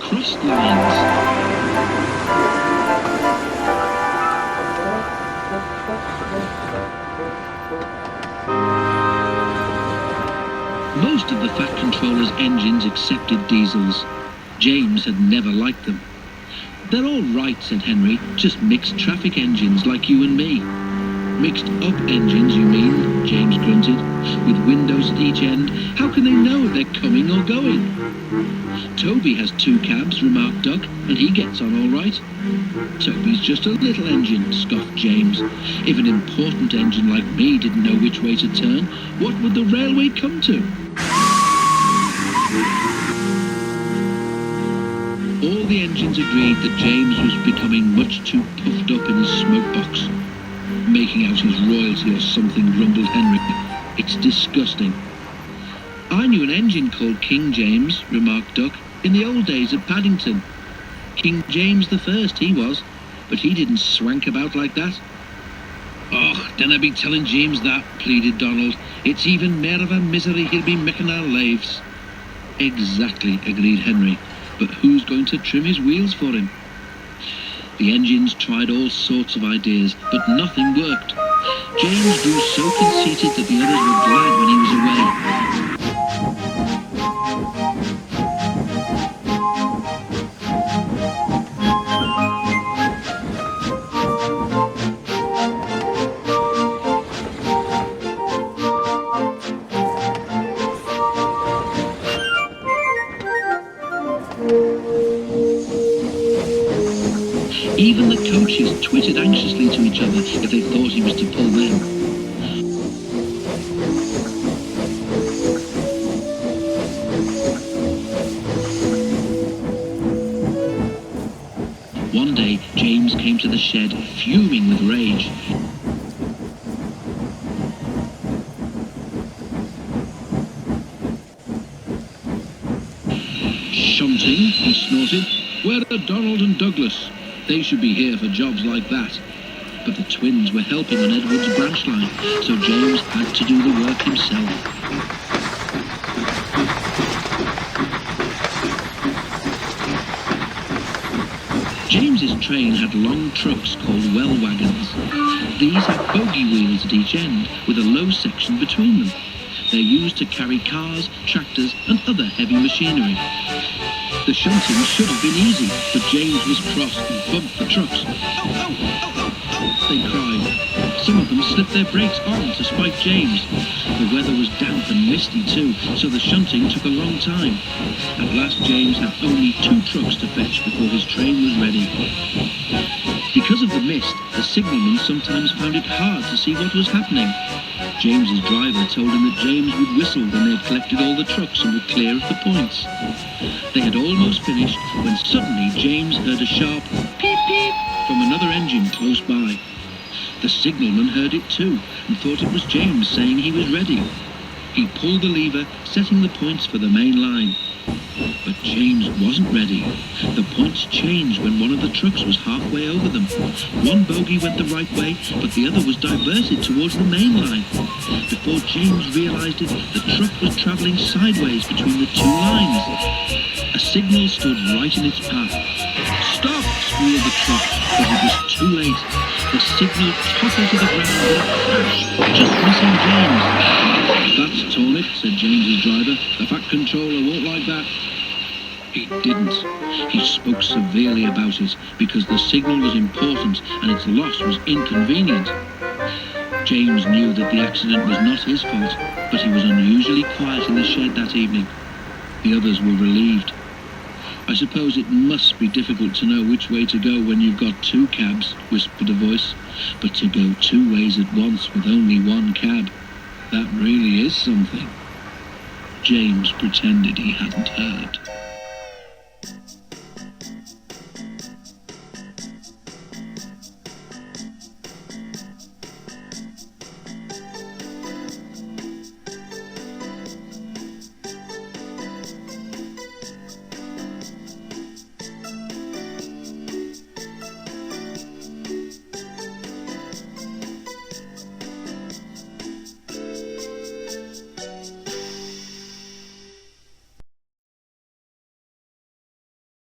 crossed lines. Most of the Fat Controller's engines accepted diesels. James had never liked them. "They're all right," said Henry, "just mixed traffic engines like you and me." "Mixed up engines, you mean?" James grunted. "With windows at each end, how can they know if they're coming or going?" "Toby has 2 cabs," remarked Duck, "and he gets on all right." "Toby's just a little engine," scoffed James. "If an important engine like me didn't know which way to turn, what would the railway come to?" All the engines agreed that James was becoming much too puffed up in his smoke box. "Making out his royalty or something," grumbled Henry. "It's disgusting." "I knew an engine called King James," remarked Duck, "in the old days at Paddington. King James the First he was, but he didn't swank about like that." "Och, dinna be telling James that," pleaded Donald. "It's even mair of a misery he'll be making our lives." "Exactly," agreed Henry. "But who's going to trim his wheels for him?" The engines tried all sorts of ideas, but nothing worked. James grew so conceited that the others were glad when he was away. Even the coaches twittered anxiously to each other if they thought he was to pull them. One day, James came to the shed, fuming with rage. "Shunting," he snorted. "Where are Donald and Douglas? They should be here for jobs like that." But the twins were helping on Edward's branch line, so James had to do the work himself. James's train had long trucks called well wagons. These have bogey wheels at each end, with a low section between them. They're used to carry cars, tractors, and other heavy machinery. The shunting should have been easy, but James was cross and bumped the trucks. "Oh, oh, oh, oh, oh," they cried. Some of them slipped their brakes on to spite James. The weather was damp and misty too, so the shunting took a long time. At last James had only 2 trucks to fetch before his train was ready. Because of the mist, the signalman sometimes found it hard to see what was happening. James's driver told him that James would whistle when they had collected all the trucks and were clear of the points. They had almost finished when suddenly James heard a sharp peep peep from another engine close by. The signalman heard it too and thought it was James saying he was ready. He pulled the lever, setting the points for the main line. But James wasn't ready. The points changed when one of the trucks was halfway over them. One bogie went the right way, but the other was diverted towards the main line. Before James realized it, the truck was traveling sideways between the 2 lines. A signal stood right in its path. "Stop!" squealed the truck, but it was too late. The signal toppled to the ground with a crash, just missing James. "That's torn it," said James's driver. "The Fat Controller won't like that." He didn't. He spoke severely about it because the signal was important and its loss was inconvenient. James knew that the accident was not his fault, but he was unusually quiet in the shed that evening. The others were relieved. "I suppose it must be difficult to know which way to go when you've got 2 cabs, whispered a voice. "But to go 2 ways at once with only 1 cab, that really is something." James pretended he hadn't heard.